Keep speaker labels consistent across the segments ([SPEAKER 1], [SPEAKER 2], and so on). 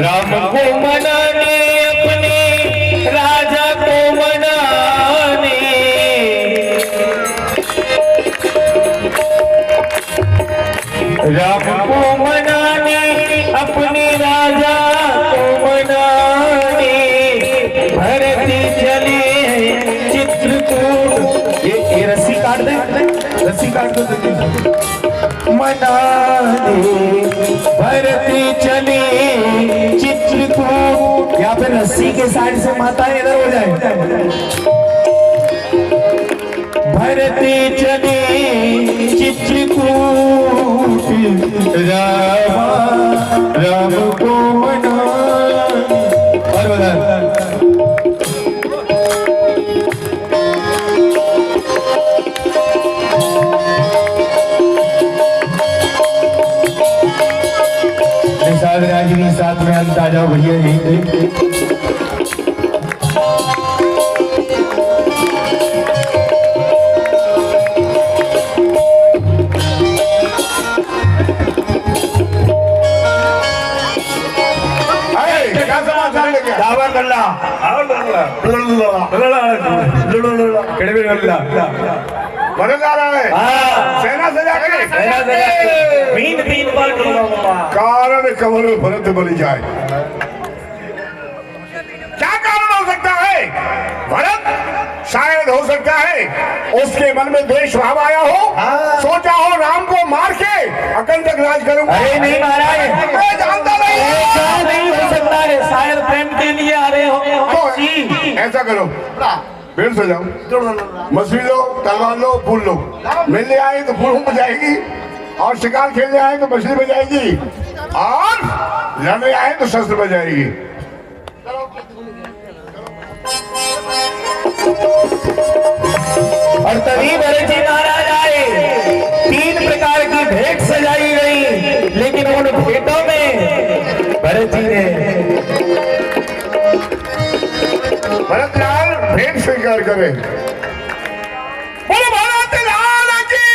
[SPEAKER 1] राम को मनाने अपने राजा को मनाने, राम को मनाने अपने राजा को मनाने, भरत चले चित्रकूट। ये रस्सी काट दे, रस्सी काट दो मनाने, भरत चले चित्रकूट। यहाँ पे रस्सी के साइड से माता इधर हो जाए। भरत चले चित्रकूट, राम को मना। और बता के साथ में अंत आ जाओ भैया यहीं पे।
[SPEAKER 2] सेना सजा के कारण कमर में भरत बलि जाए। क्या कारण हो सकता है? भरत शायद हो सकता है उसके मन में द्वेष भाव आया हो, सोचा हो राम को मार के अकल तक राज करूंगा।
[SPEAKER 1] अरे नहीं महाराज,
[SPEAKER 2] मैं जानता
[SPEAKER 1] नहीं हो सकता है, शायद प्रेम के लिए आ रहे हो।
[SPEAKER 2] ऐसा करो, पेड़ से जाओ, मछली लो, तलवार लो, फूल लो। मिलने आए तो फूल बजाएगी, और शिकार खेलने आए तो मछली बजाएगी, और लड़ने आए तो शस्त्र बजाएगी।
[SPEAKER 1] और तभी भरत जी महाराज आए। 3 प्रकार की भेंट सजाई गई, लेकिन उन भेंटों में भरत जी ने
[SPEAKER 2] भरत लाल भेंट स्वीकार करे। बोलो भरत लाल की,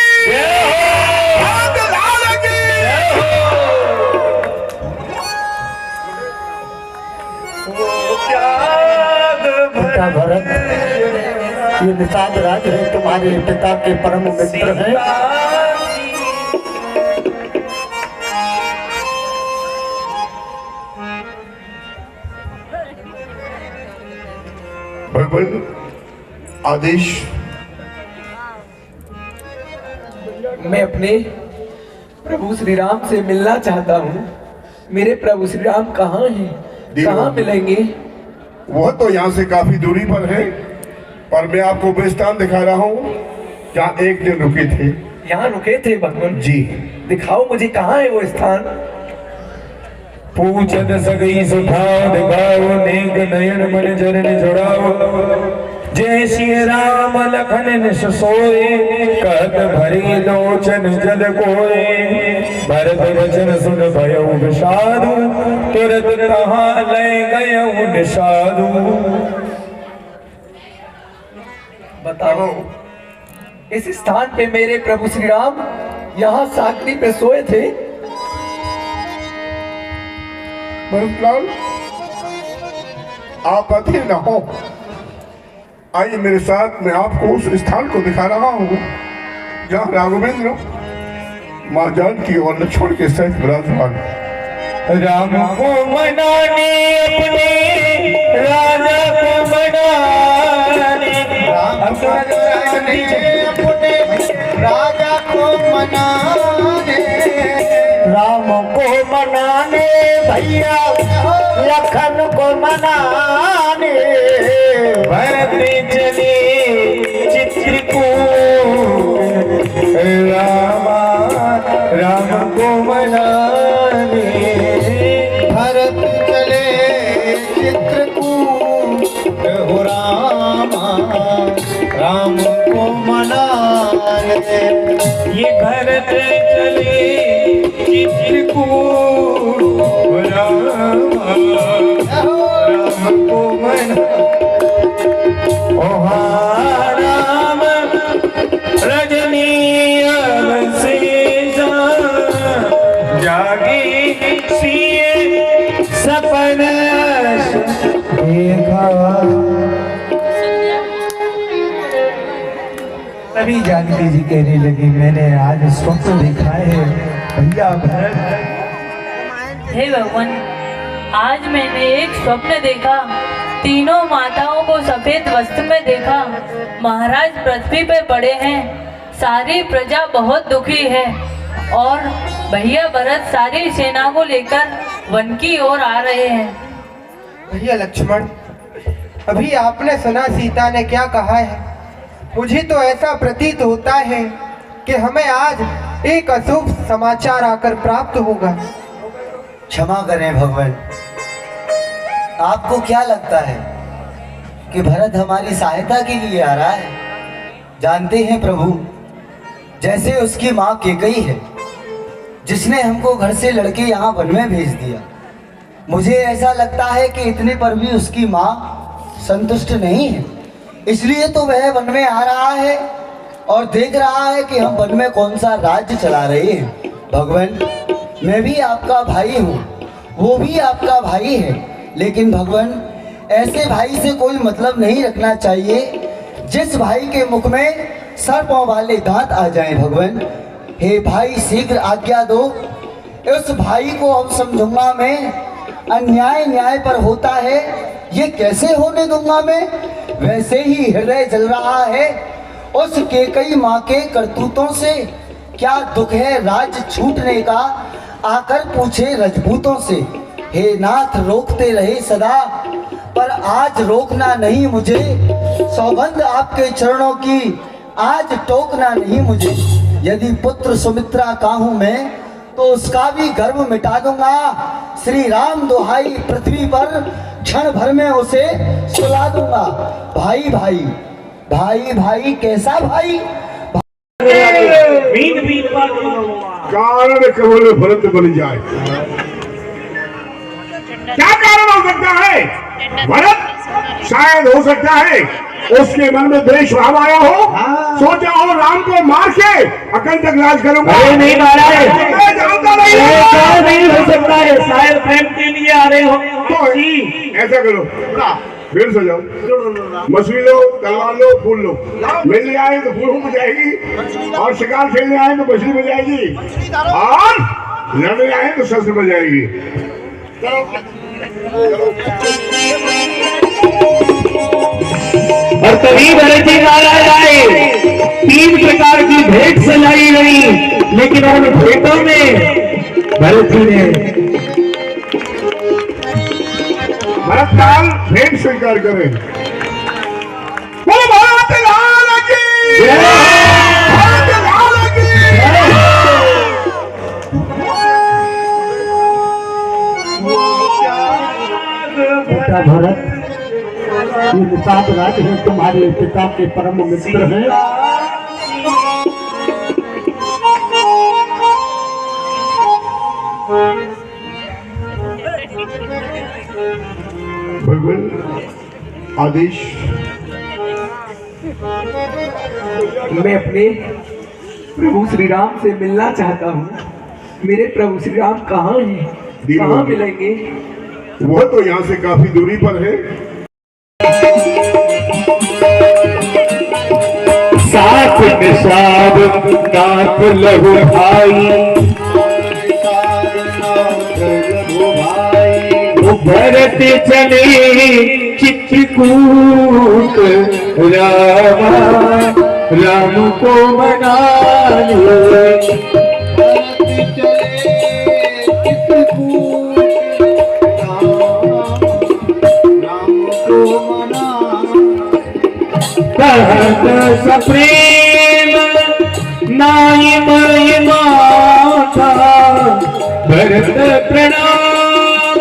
[SPEAKER 2] भरत लाल की।
[SPEAKER 3] पिता भरत, ये निषाद राज है, तुम्हारे पिता के परम मित्र हैं।
[SPEAKER 2] आदेश।
[SPEAKER 4] मैं अपने प्रभु श्री राम से मिलना चाहता हूँ। मेरे प्रभु श्री राम कहाँ हैं? कहाँ मिलेंगे?
[SPEAKER 2] वह तो यहाँ से काफी दूरी पर है, पर मैं आपको वो स्थान दिखा रहा हूँ जहाँ एक दिन रुके थे।
[SPEAKER 4] यहाँ रुके थे भगवान
[SPEAKER 2] जी?
[SPEAKER 4] दिखाओ मुझे, कहाँ है वो स्थान?
[SPEAKER 1] पूछत सगई सुखाओ, दिखाओ नेक नयन मन चरण जोड़ाओ। जय श्री राम लखन निश सोए, कहत भरी लोचन जल कोए। भरत वचन सुन भयउ विषादु, तुरत कहाँ ले गयउ निषादु।
[SPEAKER 4] बताओ, इस स्थान पे मेरे प्रभु श्री राम यहाँ साकरी पे सोए थे।
[SPEAKER 2] भरतलाल, आप अधीर न हो, आइए मेरे साथ, मैं आपको उस स्थान को दिखा रहा हूँ जहाँ राघवेंद्र माँ जानकी और लक्ष्मण के सहित विराजमान।
[SPEAKER 1] राम को मनाने अपने राजा को मनाने,
[SPEAKER 3] अपने राजा को मनाने, राम को मनाने, भैया लखन को मनाने।
[SPEAKER 1] भरत चले चित्रकूट, राम को मनाने।
[SPEAKER 3] भरत चले चित्रकूट, हो राम को मनाने।
[SPEAKER 1] ये भरत चले चित्रकूट, राम को मनाने। राम रजनी से जागे सिए सपन
[SPEAKER 3] तभी जानकी जी कहने लगी, मैंने आज स्वप्न देखा है भैया भरत।
[SPEAKER 5] हे भगवान, आज मैंने एक स्वप्न देखा। तीनों माताओं को सफेद वस्त्र में देखा। महाराज पृथ्वी पे पड़े हैं। सारी प्रजा बहुत दुखी है और भैया भरत सारी सेना को लेकर वन की ओर आ रहे हैं।
[SPEAKER 6] भैया लक्ष्मण, अभी आपने सुना सीता ने क्या कहा है। मुझे तो ऐसा प्रतीत होता है कि हमें आज एक अशुभ समाचार आकर प्राप्त होगा।
[SPEAKER 3] क्षमा करें भगवान, आपको क्या लगता है कि भरत हमारी सहायता के लिए आ रहा है? जानते हैं प्रभु, जैसे उसकी माँ केकई है जिसने हमको घर से लड़के यहाँ वन में भेज दिया। मुझे ऐसा लगता है कि इतने पर भी उसकी माँ संतुष्ट नहीं है, इसलिए तो वह वन में आ रहा है और देख रहा है कि हम वन में कौन सा राज्य चला रहे हैं। भगवान, मैं भी आपका भाई हूँ, वो भी आपका भाई है, लेकिन भगवान ऐसे भाई से कोई मतलब नहीं रखना चाहिए जिस भाई के मुख में सर्पों वाले दांत आ जाएं। भगवान, हे भाई शीघ्र आज्ञा दो, उस भाई को अब समझूंगा मैं। अन्याय न्याय पर होता है, ये कैसे होने दूंगा मैं। वैसे ही हृदय जल रहा है उस केकई माँ के करतूतों से। क्या दुख है राज्य छूटने का, आकर पूछे रजपूतों से। हे नाथ, रोकते रहे सदा, पर आज रोकना नहीं मुझे। सौगंध आपके चरणों की, आज टोकना नहीं मुझे। यदि पुत्र सुमित्रा का हूं मैं तो उसका भी गर्व मिटा दूंगा। श्री राम दुहाई पृथ्वी पर क्षण भर में उसे सुला दूंगा। भाई भाई भाई भाई कैसा भाई?
[SPEAKER 2] कारण केवल भरत बन जाए। क्या कारण हो सकता है? भरत शायद हो सकता है उसके मन में द्वेष भाव आया हो, सोचा हो राम को मार के अकल तक राज करूंगा।
[SPEAKER 1] नहीं महाराज,
[SPEAKER 2] मैं जानता नहीं
[SPEAKER 1] ऐसा नहीं हो सकता है, शायद प्रेम के लिए आ रहे हो।
[SPEAKER 2] तो ऐसा करो, फिर से जाओ, मछली लो, तलवार लो, फूल लो। मिलने आए तो फूल हो जाएगी, और शिकार खेलने आए तो मछली बन जाएगी, और लड़ने आए तो शस्त्र बन जाएगी।
[SPEAKER 1] और तभी भरत जी महाराज आए। 3 प्रकार की भेंट सजाई गई, लेकिन उन भेंटों में भरत जी ने
[SPEAKER 2] भरत काल भेंट स्वीकार करें। बोलो भारत लाल की, भारत लाल की।
[SPEAKER 3] बेटा भरत, ये निषाद राज है, तुम्हारे पिता के परम मित्र हैं।
[SPEAKER 2] भगवान आदेश।
[SPEAKER 4] मैं अपने प्रभु श्री राम से मिलना चाहता हूँ। मेरे प्रभु श्री राम कहाँ हैं? कहाँ मिलेंगे?
[SPEAKER 2] वह तो यहाँ से काफी दूरी पर है।
[SPEAKER 1] साथ निषाद नाथ लहु भाई, भरत चले चित्रकूट, राम को मनाने। सप्रेम नाई माई माता, भरत प्रणाम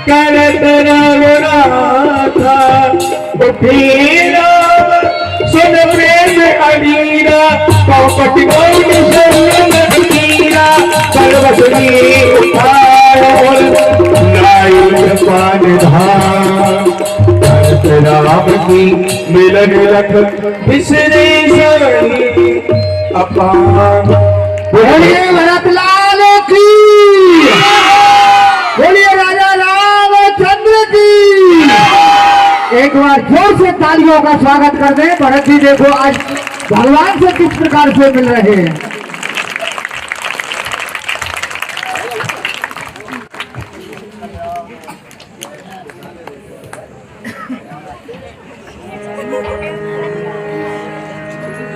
[SPEAKER 1] करत रघुनाथा। उठी राम सुन प्रेम अधीरा, कौपट गौर शरणीरा। सर्वसुनी उठाय नाई पान धाम, राम की मिलन रख बिसरे सरणी अपान। बोलिए भरत लाल की, बोलिए राजा रामचंद्र की। एक बार जोर से तालियों का स्वागत कर दें। भरत जी देखो आज
[SPEAKER 7] भगवान से किस प्रकार से मिल रहे हैं।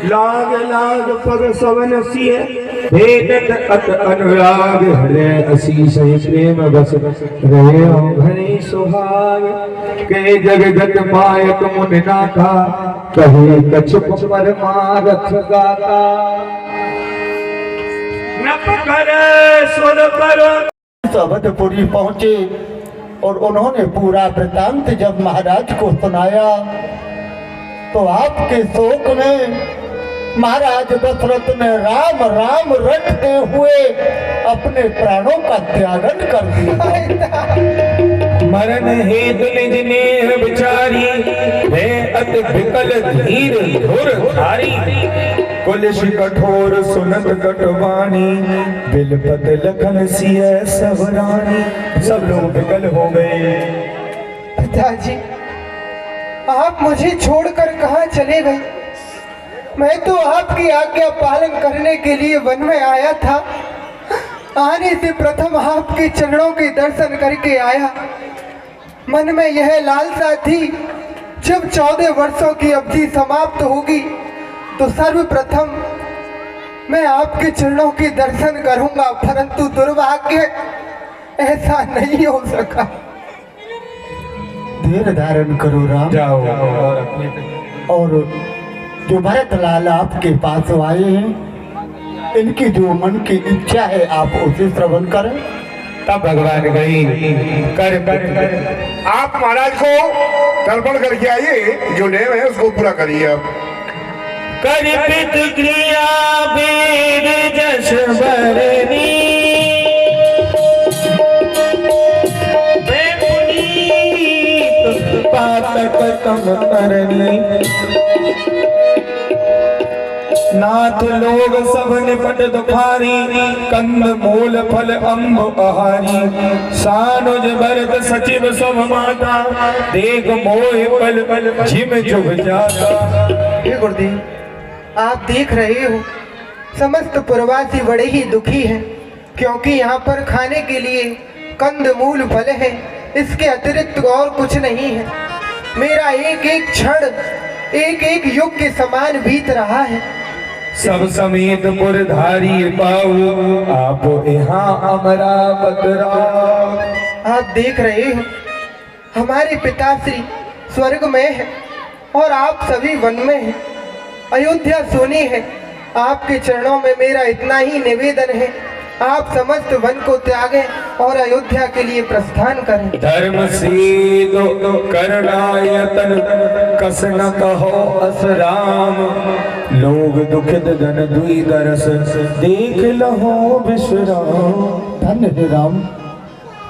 [SPEAKER 1] लाग लाग पग सवन सिय भेदत अत अनुराग हृदय असीस प्रेम बस रहे हो घनी सुहाग के जगत मायक मुन नाथा कहे कछुप परमारथ गाता नप कर सुर पर
[SPEAKER 3] अवधपुरी पहुंचे और उन्होंने पूरा वृतांत जब महाराज को सुनाया तो आपके शोक में महाराज दशरथ ने राम राम रटते हुए अपने प्राणों का त्यागन कर दिया।
[SPEAKER 1] मरण हेतु निज नेह विचारी है अति विकल धीर धुर धारी कुलिश कठोर सुनत कटवाणी बिलपत लखन सिय सब रानी। सब लोग विकल हो गए।
[SPEAKER 6] पिताजी, आप मुझे छोड़कर कहाँ चले गए? मैं तो आपकी आज्ञा पालन करने के लिए वन में आया था। आने से प्रथम आपके चरणों के दर्शन करके आया। मन में यह लालसा थी जब 14 वर्षों की अवधि समाप्त होगी तो सर्वप्रथम मैं आपके चरणों के दर्शन करूंगा, परंतु दुर्भाग्य ऐसा नहीं हो सका।
[SPEAKER 3] धीर धारण करो राम।
[SPEAKER 1] जाओ
[SPEAKER 3] और जो भरत लाल आपके पास आए हैं, इनकी जो मन की इच्छा है आप उसे श्रवण करें।
[SPEAKER 1] तब भगवान गई कर
[SPEAKER 2] आप महाराज को तर्पण करके आइए, जो नेम है उसको पूरा करिए। अब
[SPEAKER 1] करिपित क्रिया वेद जस बरनी पातक तम तरनी नाथ लोग सब निपट दुखारी कंद मूल फल अम्ब आहारी सानुज भरत सचिव सब माता देख मोह पल पल झिम झुक जाता।
[SPEAKER 6] हे गुरुदेव, आप देख रहे हो समस्त प्रवासी बड़े ही दुखी हैं, क्योंकि यहाँ पर खाने के लिए कंद मूल फल है, इसके अतिरिक्त और कुछ नहीं है। मेरा एक एक क्षण एक एक युग के समान बीत रहा है।
[SPEAKER 1] सब समेत पुरधारी पाऊ आप यहाँ अमरावत राव।
[SPEAKER 6] आप देख रहे हो हमारे पिताश्री स्वर्ग में है और आप सभी वन में हैं। अयोध्या सोनी है। आपके चरणों में मेरा इतना ही निवेदन है, आप समस्त वन को त्यागें और अयोध्या के लिए प्रस्थान करें।
[SPEAKER 1] धर्म सीधो करणायतन कस न कहो अस राम लोग दुखित जन दुई दरस देख लहो विश्राम।
[SPEAKER 3] धन्य हे राम,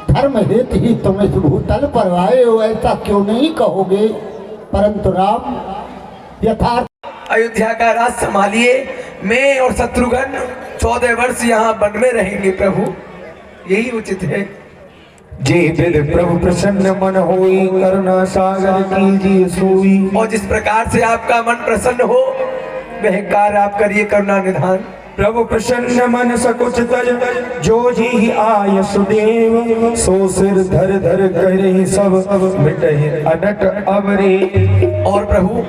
[SPEAKER 3] धर्म हेतु ही तुम इस भूतल पर आए हो, ऐसा क्यों नहीं कहोगे? परंतु राम, यथार्थ
[SPEAKER 4] अयोध्या का राज संभालिए। मैं और शत्रुघ्न 14 वर्ष यहाँ वन में रहेंगे प्रभु, यही उचित है।
[SPEAKER 1] जे विद प्रभु प्रसन्न मन होई करुणा सागर कीजिए सोई।
[SPEAKER 4] और जिस प्रकार से आपका मन प्रसन्न हो वह कार्य आप करिए करुणा निधान।
[SPEAKER 1] प्रभु प्रसन्न मन सकुच तज जो जी आय सुदेव सो सिर धर धर करे सब मिटहि अनट अवरे।
[SPEAKER 4] और प्रभु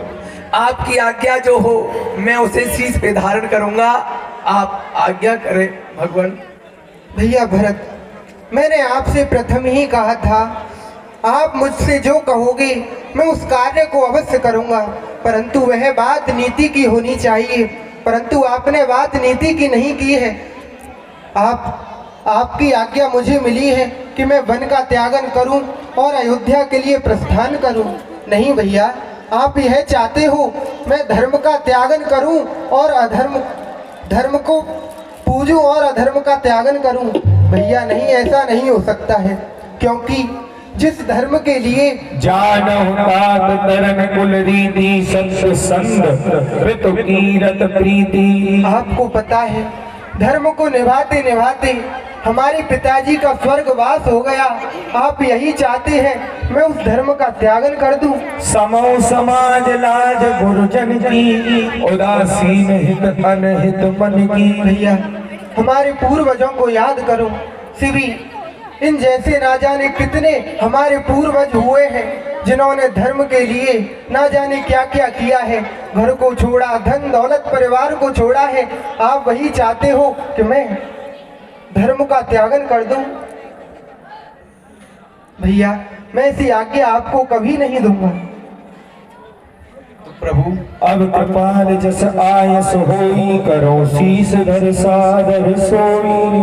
[SPEAKER 4] आपकी आज्ञा जो हो मैं उसे शीश पे धारण करूंगा, आप आज्ञा करें भगवान।
[SPEAKER 6] भैया भरत, मैंने आपसे प्रथम ही कहा था आप मुझसे जो कहोगे मैं उस कार्य को अवश्य करूंगा, परंतु वह बात नीति की होनी चाहिए, परंतु आपने बात नीति की नहीं की है। आपकी आज्ञा मुझे मिली है कि मैं वन का त्यागन करूं और अयोध्या के लिए प्रस्थान करूं। नहीं भैया, आप यह चाहते हो मैं धर्म का त्यागन करूं और धर्म को पूजूं और अधर्म का त्यागन करूं। भैया नहीं, ऐसा नहीं हो सकता है, क्योंकि जिस धर्म के लिए
[SPEAKER 1] जानहु तात तरन कुल रीति सत्य संग ऋतु कीरत प्रीति।
[SPEAKER 6] आपको पता है धर्म को निभाते निभाते हमारे पिताजी का स्वर्गवास हो गया, आप यही चाहते हैं मैं उस धर्म का त्यागन कर दूं?
[SPEAKER 1] समो समाज लाज गुरुजन की, उदासीन हित अनहित मन की।
[SPEAKER 6] भैया हमारे पूर्वजों को याद करो, शिवी इन जैसे ना जाने कितने हमारे पूर्वज हुए हैं जिन्होंने धर्म के लिए ना जाने क्या क्या किया है, घर को छोड़ा, धन दौलत परिवार को छोड़ा है। आप वही चाहते हो कि मैं धर्म का त्यागन कर दूं? भैया मैं ऐसी आज्ञा आपको कभी नहीं दूंगा।
[SPEAKER 4] तो प्रभु
[SPEAKER 1] अब कृपाल जस आयस होई, करो शीस धर सादर सोई।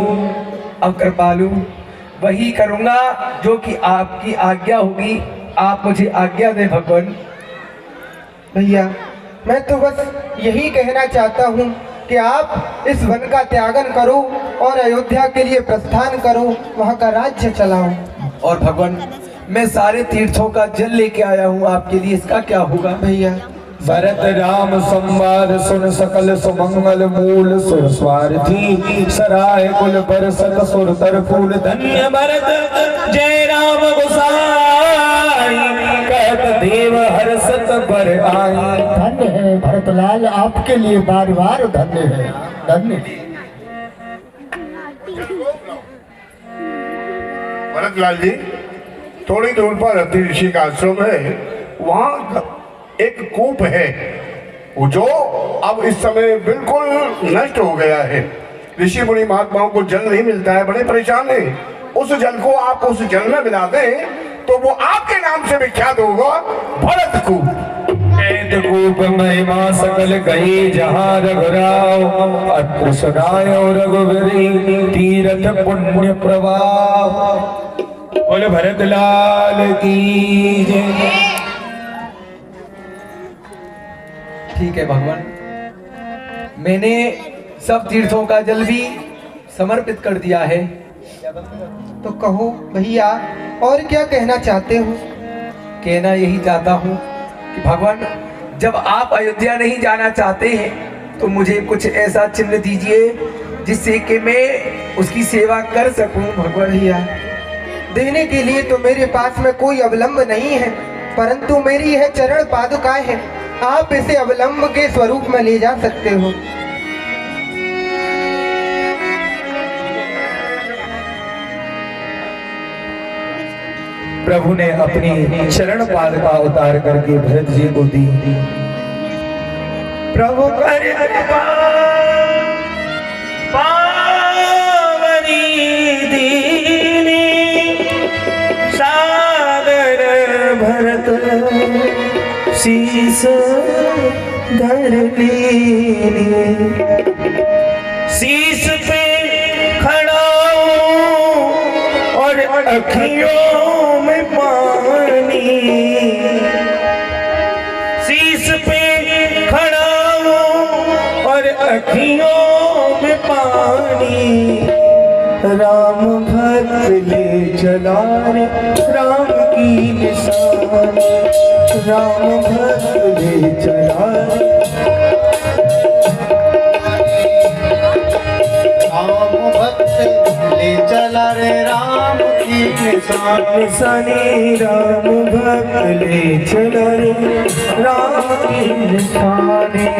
[SPEAKER 4] अब कृपालु वही करूंगा जो कि आपकी आज्ञा होगी। आप मुझे आज्ञा दें भगवान।
[SPEAKER 6] भैया मैं तो बस यही कहना चाहता हूँ कि आप इस वन का त्यागन करो और अयोध्या के लिए प्रस्थान करो, वहाँ का राज्य चलाओ।
[SPEAKER 4] और भगवान मैं सारे तीर्थों का जल लेके आया हूँ आपके लिए, इसका क्या होगा?
[SPEAKER 6] भैया
[SPEAKER 1] भरत राम संवाद सुन सकल सुमंगल मूल सुर स्वार्थी, सराय कुल बरसत सुर तर फूल। धन्य भरत जय राम गोसाई, कहत देव हर्षत बर आई।
[SPEAKER 7] धन्य है भरतलाल, आपके लिए बार बार धन्य है, धन्य।
[SPEAKER 2] भरतलाल जी, थोड़ी दूर पर अति ऋषि का आश्रम है, वहाँ एक कूप है वो जो अब इस समय बिल्कुल नष्ट हो गया है। ऋषि मुनि महात्माओं को जल नहीं मिलता है, बड़े परेशान है। उस जल को आप उस जल में मिला दें तो वो आपके नाम से विख्यात होगा, भरत कूप।
[SPEAKER 1] ऐत कूप महिमा सकल गई जहाँ रघुराव, अत्र सुनाय रघुवीर तीरथ पुण्य प्रवाह। बोले भरतलाल की जय।
[SPEAKER 4] ठीक है भगवान, मैंने सब तीर्थों का जल भी समर्पित कर दिया है।
[SPEAKER 6] तो कहो भैया और क्या कहना चाहते हो?
[SPEAKER 4] कहना यही चाहता हूँ कि भगवान जब आप अयोध्या नहीं जाना चाहते हैं तो मुझे कुछ ऐसा चिन्ह दीजिए जिससे कि मैं उसकी सेवा कर सकूं। भगवान
[SPEAKER 6] भैया देने के लिए तो मेरे पास में कोई अवलंब नहीं है, परंतु मेरी यह चरण पादुकाएं हैं, आप इसे अवलंब के स्वरूप में ले जा सकते हो।
[SPEAKER 1] प्रभु ने अपनी चरण पादुका उतार करके भरत जी को दी। प्रभु कर पावनी दीनी, सादर भरत शीस धर लीनी। शीस पे खड़ा और अखियों में पानी, शीस पे खड़ा और अखियों में पानी। राम भक्त ले चला रे राम की निशान, राम भक्त ले चला रे।
[SPEAKER 3] राम भक्त ले चला रे राम की निशान,
[SPEAKER 1] निशानी राम भक्त ले चला रे राम की निशानी।